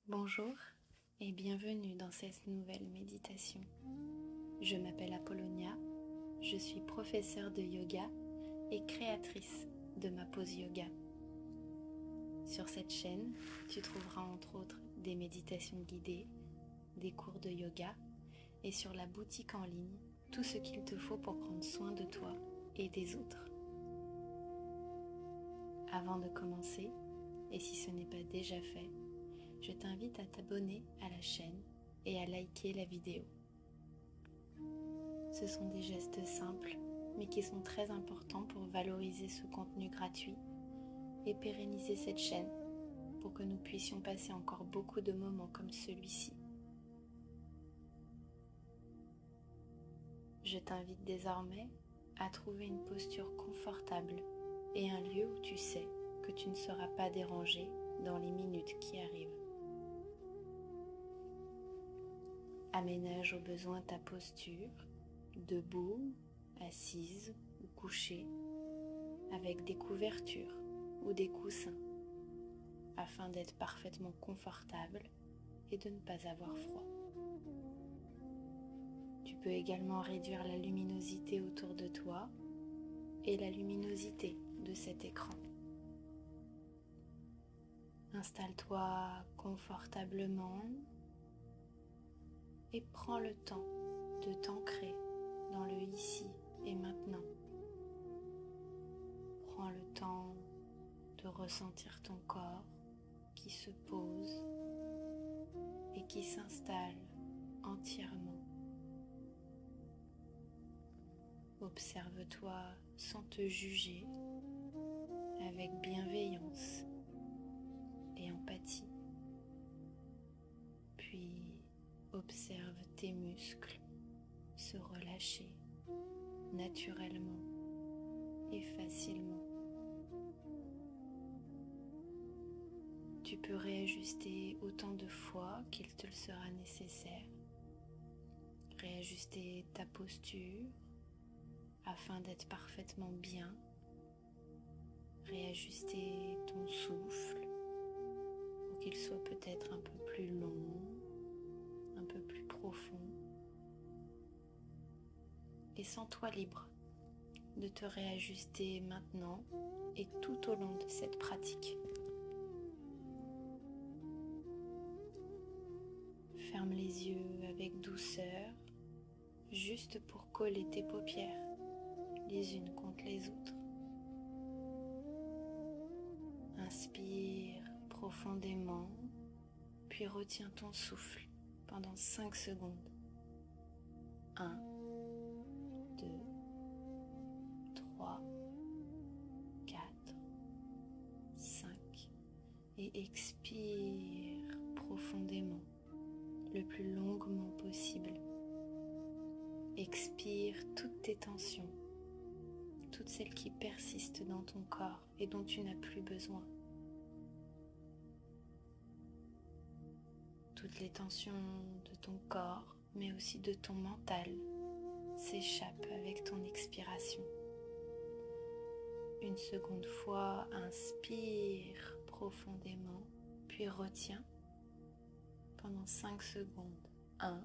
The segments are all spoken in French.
Bonjour et bienvenue dans cette nouvelle méditation. Je m'appelle Apollonia, je suis professeure de yoga et créatrice de ma pose yoga. Sur cette chaîne, tu trouveras entre autres des méditations guidées, des cours de yoga et sur la boutique en ligne, tout ce qu'il te faut pour prendre soin de toi et des autres. Avant de commencer, et si ce n'est pas déjà fait, je t'invite à t'abonner à la chaîne et à liker la vidéo. Ce sont des gestes simples, mais qui sont très importants pour valoriser ce contenu gratuit et pérenniser cette chaîne pour que nous puissions passer encore beaucoup de moments comme celui-ci. Je t'invite désormais à trouver une posture confortable et un lieu où tu sais que tu ne seras pas dérangé dans les minutes qui arrivent. Aménage au besoin ta posture, debout, assise ou couchée, avec des couvertures ou des coussins, afin d'être parfaitement confortable et de ne pas avoir froid. Tu peux également réduire la luminosité autour de toi et la luminosité de cet écran. Installe-toi confortablement et prends le temps de t'ancrer dans le ici et maintenant. Prends le temps de ressentir ton corps qui se pose et qui s'installe entièrement. Observe-toi sans te juger, avec bienveillance et empathie. Puis observe tes muscles se relâcher naturellement et facilement. Tu peux réajuster autant de fois qu'il te sera nécessaire. Réajuster ta posture afin d'être parfaitement bien. Réajuster ton souffle pour qu'il soit peut-être un peu plus long, un peu plus profond. Et sens-toi libre de te réajuster maintenant et tout au long de cette pratique. Ferme les yeux avec douceur, juste pour coller tes paupières les unes contre les autres. Inspire profondément, puis retiens ton souffle pendant 5 secondes. 1, 2, 3, 4, 5 et expire profondément, le plus longuement possible. Expire toutes tes tensions, toutes celles qui persistent dans ton corps et dont tu n'as plus besoin. Toutes les tensions de ton corps, mais aussi de ton mental, s'échappent avec ton expiration. Une seconde fois, inspire profondément, puis retiens pendant 5 secondes. 1,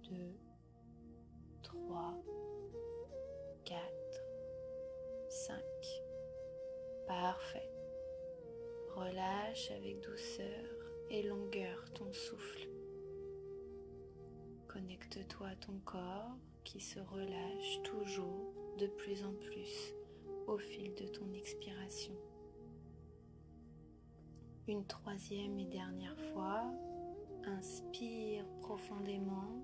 2, 3, 4, 5. Parfait. Relâche avec douceur et longueur ton souffle. Connecte-toi à ton corps qui se relâche toujours de plus en plus au fil de ton expiration. Une troisième et dernière fois, inspire profondément,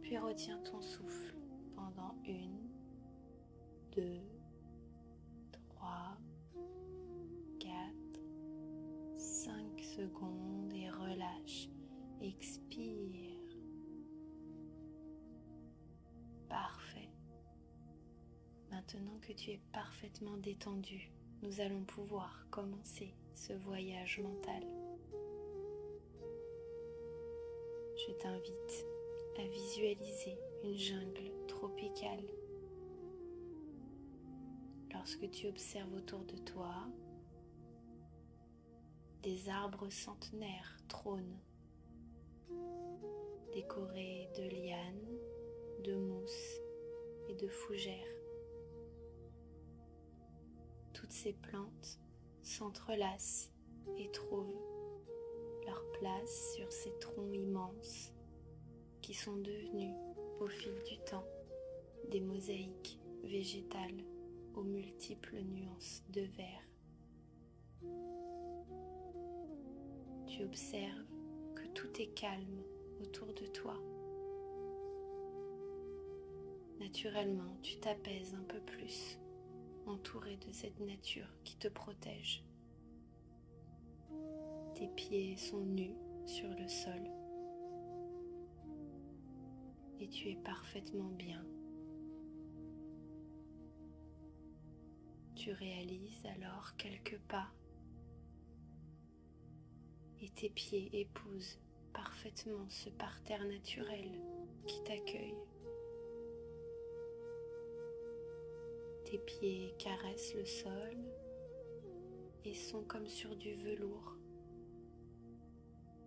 puis retiens ton souffle pendant 1, 2, 3, 4, 5 secondes et relâche. Expire. Parfait. Maintenant que tu es parfaitement détendu, nous allons pouvoir commencer ce voyage mental. Je t'invite à visualiser une jungle tropicale. Lorsque tu observes autour de toi, des arbres centenaires trônent, décorés de lianes, de mousses et de fougères. Toutes ces plantes s'entrelacent et trouvent leur place sur ces troncs immenses qui sont devenus, au fil du temps, des mosaïques végétales aux multiples nuances de vert. Tu observes que tout est calme autour de toi. Naturellement, tu t'apaises un peu plus, entouré de cette nature qui te protège. Tes pieds sont nus sur le sol et tu es parfaitement bien. Tu réalises alors quelques pas et tes pieds épousent parfaitement ce parterre naturel qui t'accueille. Tes pieds caressent le sol et sont comme sur du velours.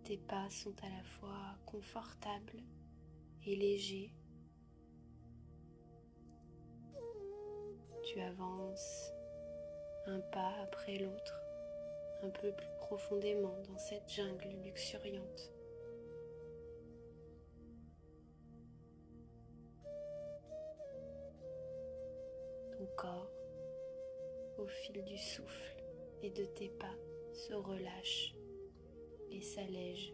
Tes pas sont à la fois confortables et légers. Tu avances un pas après l'autre, un peu plus profondément dans cette jungle luxuriante. Ton corps, au fil du souffle et de tes pas, se relâche et s'allège.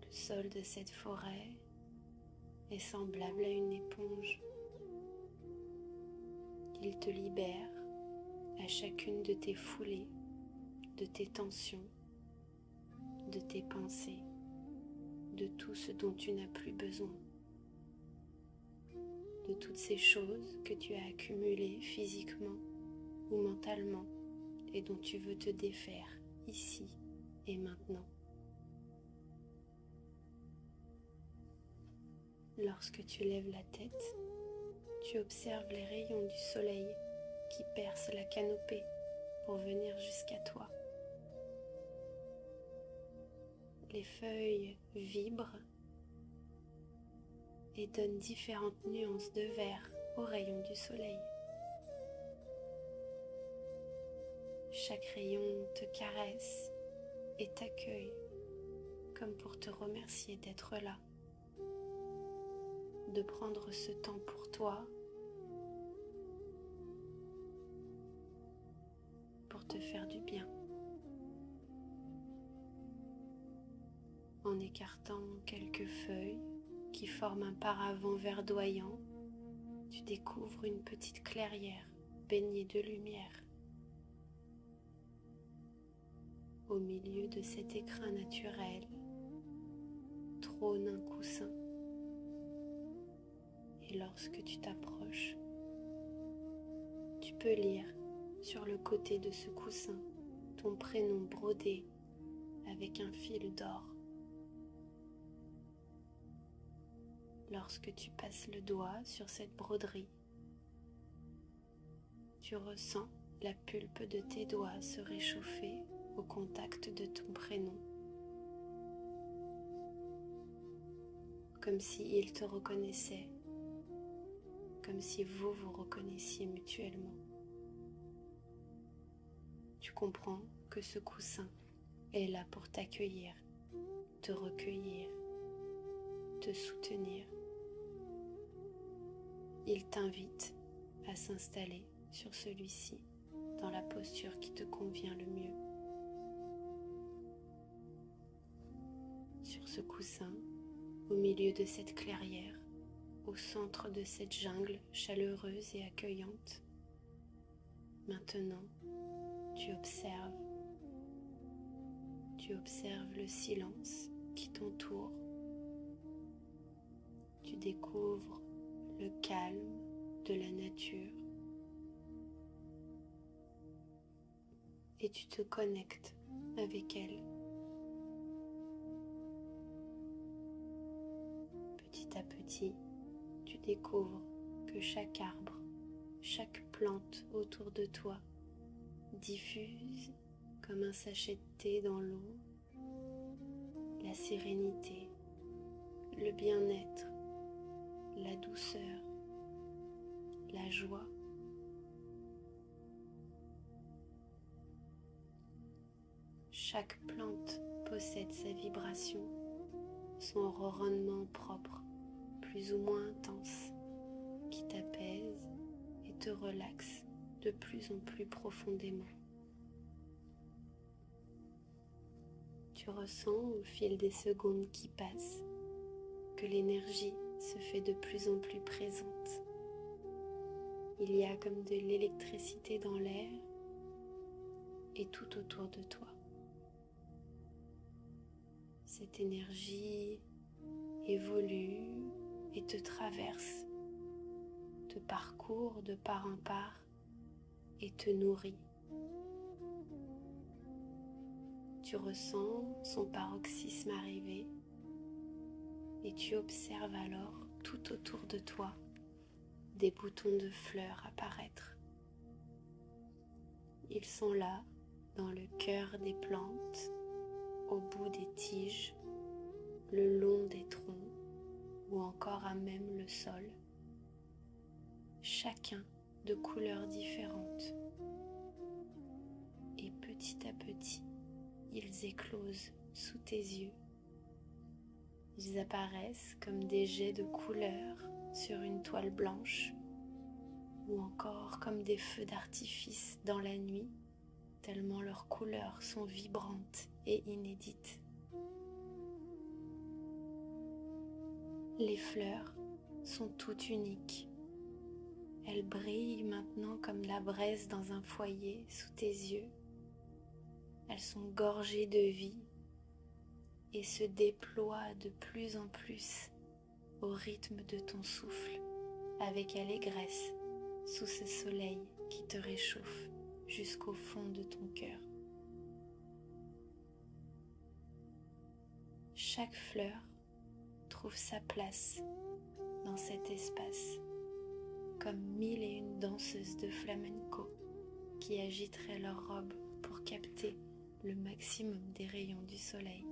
Le sol de cette forêt est semblable à une éponge. Il te libère à chacune de tes foulées, de tes tensions, de tes pensées, de tout ce dont tu n'as plus besoin, de toutes ces choses que tu as accumulées physiquement ou mentalement et dont tu veux te défaire ici et maintenant. Lorsque tu lèves la tête, tu observes les rayons du soleil qui percent la canopée pour venir jusqu'à toi. Les feuilles vibrent et donnent différentes nuances de vert aux rayons du soleil. Chaque rayon te caresse et t'accueille comme pour te remercier d'être là, de prendre ce temps pour toi, pour te faire du bien. En écartant quelques feuilles qui forment un paravent verdoyant, tu découvres une petite clairière baignée de lumière. Au milieu de cet écrin naturel trône un coussin. Et lorsque tu t'approches, tu peux lire sur le côté de ce coussin ton prénom brodé avec un fil d'or. Lorsque tu passes le doigt sur cette broderie, tu ressens la pulpe de tes doigts se réchauffer au contact de ton prénom, comme si il te reconnaissait, comme si vous vous reconnaissiez mutuellement. Tu comprends que ce coussin est là pour t'accueillir, te recueillir, te soutenir. Il t'invite à s'installer sur celui-ci dans la posture qui te convient le mieux. Sur ce coussin, au milieu de cette clairière, au centre de cette jungle chaleureuse et accueillante, maintenant, tu observes le silence qui t'entoure. Tu découvres le calme de la nature et tu te connectes avec elle. Petit à petit, tu découvres que chaque arbre, chaque plante autour de toi diffuse comme un sachet de thé dans l'eau, la sérénité, le bien-être, la douceur, la joie. Chaque plante possède sa vibration, son ronronnement propre, plus ou moins intense, qui t'apaise et te relaxe de plus en plus profondément. Tu ressens au fil des secondes qui passent que l'énergie se fait de plus en plus présente. Il y a comme de l'électricité dans l'air et tout autour de toi. Cette énergie évolue et te traverse, te parcourt de part en part et te nourrit. Tu ressens son paroxysme arriver et tu observes alors tout autour de toi des boutons de fleurs apparaître. Ils sont là, dans le cœur des plantes, au bout des tiges, le long des troncs ou encore à même le sol, chacun de couleurs différentes. Et petit à petit, ils éclosent sous tes yeux. Ils apparaissent comme des jets de couleurs sur une toile blanche ou encore comme des feux d'artifice dans la nuit, tellement leurs couleurs sont vibrantes et inédites. Les fleurs sont toutes uniques. Elles brillent maintenant comme la braise dans un foyer sous tes yeux. Elles sont gorgées de vie et se déploient de plus en plus au rythme de ton souffle, avec allégresse, sous ce soleil qui te réchauffe jusqu'au fond de ton cœur. Chaque fleur trouve sa place dans cet espace, comme 1001 danseuses de flamenco qui agiteraient leurs robes pour capter le maximum des rayons du soleil.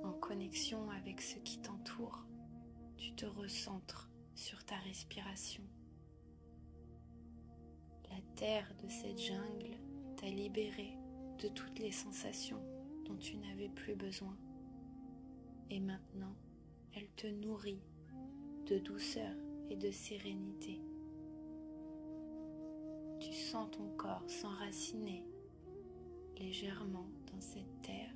En connexion avec ce qui t'entoure, tu te recentres sur ta respiration. La terre de cette jungle t'a libéré de toutes les sensations dont tu n'avais plus besoin. Et maintenant, elle te nourrit de douceur et de sérénité. Tu sens ton corps s'enraciner légèrement dans cette terre.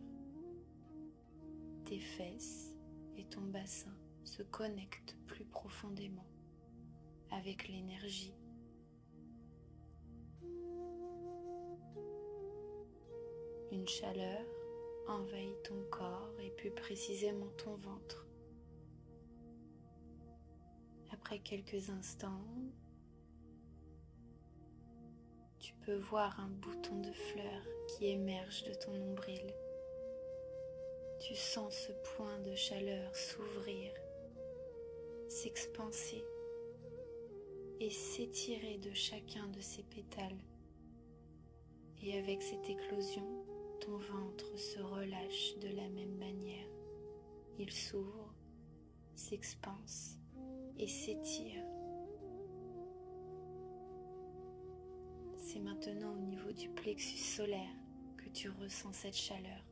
Tes fesses et ton bassin se connectent plus profondément avec l'énergie. Une chaleur envahit ton corps et plus précisément ton ventre. Après quelques instants, tu peux voir un bouton de fleurs qui émerge de ton nombril. Tu sens ce point de chaleur s'ouvrir, s'expanser et s'étirer de chacun de ses pétales. Et avec cette éclosion, ton ventre se relâche de la même manière. Il s'ouvre, s'expanse et s'étire. C'est maintenant au niveau du plexus solaire que tu ressens cette chaleur.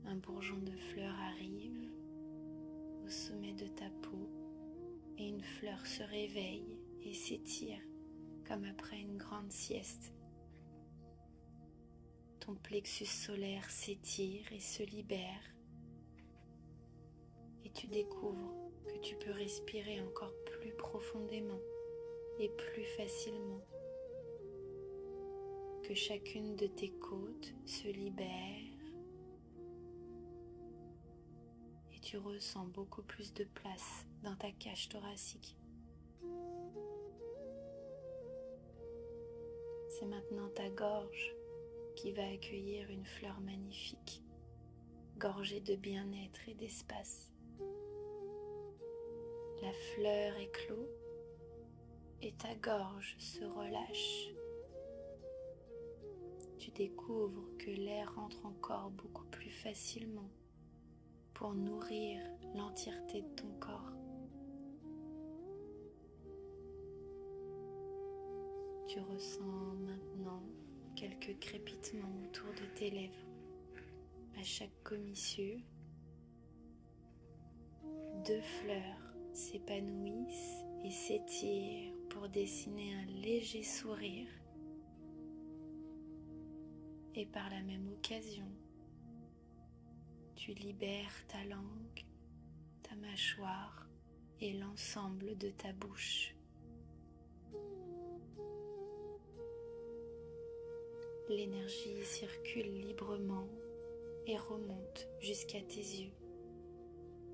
Un bourgeon de fleurs arrive au sommet de ta peau et une fleur se réveille et s'étire comme après une grande sieste. Ton plexus solaire s'étire et se libère et tu découvres que tu peux respirer encore plus profondément et plus facilement, que chacune de tes côtes se libère et tu ressens beaucoup plus de place dans ta cage thoracique. C'est maintenant ta gorge qui va accueillir une fleur magnifique, gorgée de bien-être et d'espace. La fleur éclot et ta gorge se relâche. Tu découvres que l'air entre encore beaucoup plus facilement pour nourrir l'entièreté de ton corps. Tu ressens maintenant quelques crépitements autour de tes lèvres. À chaque commissure, 2 fleurs s'épanouissent et s'étirent pour dessiner un léger sourire. Et par la même occasion, tu libères ta langue, ta mâchoire et l'ensemble de ta bouche. L'énergie circule librement et remonte jusqu'à tes yeux.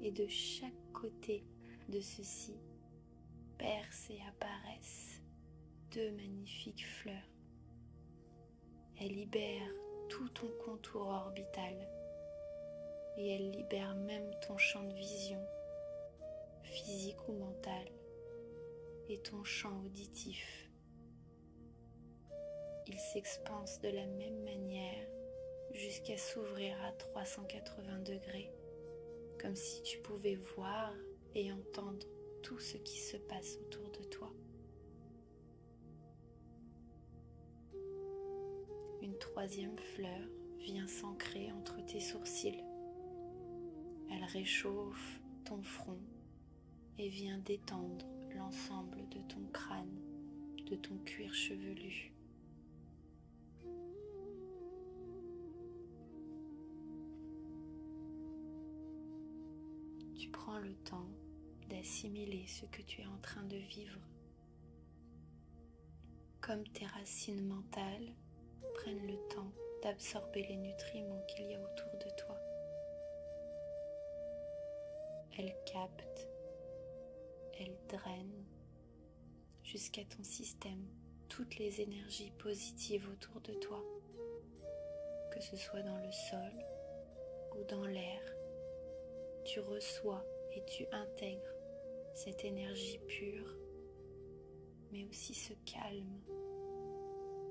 Et de chaque côté de ceux-ci percent et apparaissent 2 magnifiques fleurs. Elles libèrent tout ton contour orbital et elles libèrent même ton champ de vision, physique ou mental, et ton champ auditif. Ils s'expansent de la même manière jusqu'à s'ouvrir à 380 degrés, comme si tu pouvais voir et entendre tout ce qui se passe autour de toi. Une 3e fleur vient s'ancrer entre tes sourcils. Elle réchauffe ton front et vient détendre l'ensemble de ton crâne, de ton cuir chevelu. Tu prends le temps d'assimiler ce que tu es en train de vivre. Comme tes racines mentales prennent le temps d'absorber les nutriments qu'il y a autour de toi. Elles captent, elles drainent jusqu'à ton système toutes les énergies positives autour de toi, que ce soit dans le sol ou dans l'air. Tu reçois et tu intègres cette énergie pure, mais aussi ce calme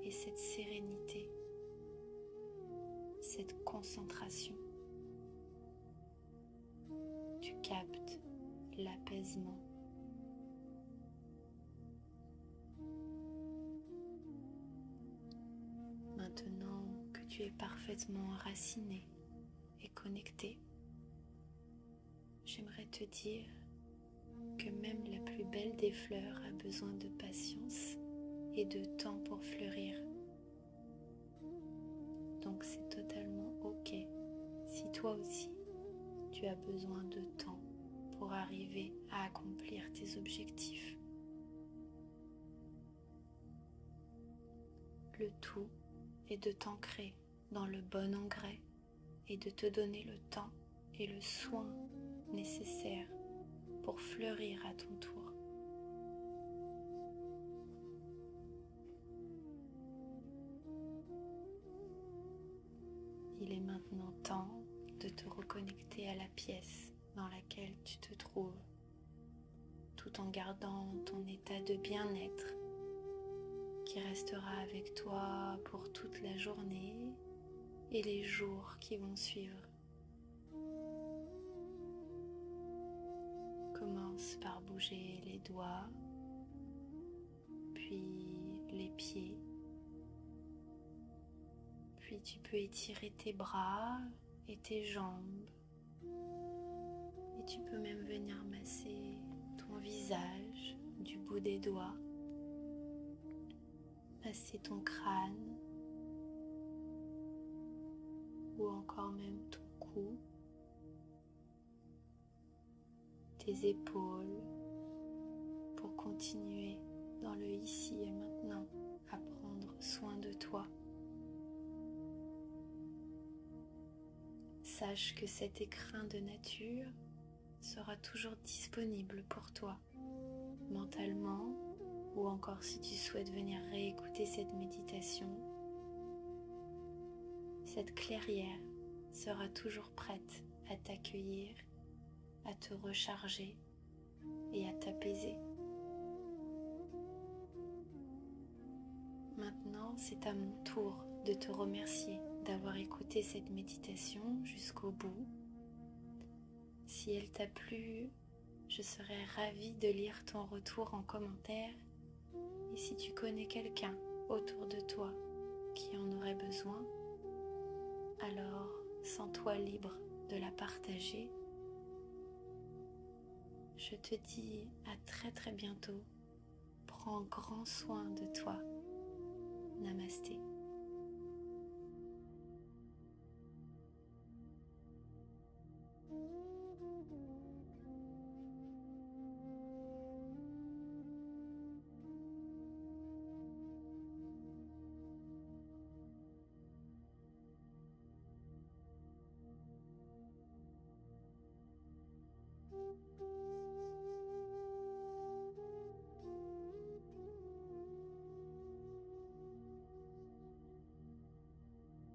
et cette sérénité, cette concentration. Tu captes l'apaisement. Maintenant que tu es parfaitement enraciné et connecté, j'aimerais te dire que même la plus belle des fleurs a besoin de patience et de temps pour fleurir. Donc c'est totalement ok si toi aussi tu as besoin de temps pour arriver à accomplir tes objectifs. Le tout est de t'ancrer dans le bon engrais et de te donner le temps et le soin nécessaire pour fleurir à ton tour. Il est maintenant temps de te reconnecter à la pièce dans laquelle tu te trouves, tout en gardant ton état de bien-être qui restera avec toi pour toute la journée et les jours qui vont suivre. Commence par bouger les doigts, puis les pieds. Puis tu peux étirer tes bras et tes jambes. Et tu peux même venir masser ton visage du bout des doigts. Masser ton crâne ou encore même ton cou, tes épaules, pour continuer dans le ici et maintenant à prendre soin de toi. Sache que cet écrin de nature sera toujours disponible pour toi, mentalement, ou encore si tu souhaites venir réécouter cette méditation. Cette clairière sera toujours prête à t'accueillir, à te recharger et à t'apaiser. maintenant, c'est à mon tour de te remercier d'avoir écouté cette méditation jusqu'au bout. Si elle t'a plu, je serais ravie de lire ton retour en commentaire. Et si tu connais quelqu'un autour de toi qui en aurait besoin, alors sens-toi libre de la partager. Je te dis à très très bientôt. Prends grand soin de toi. Namasté.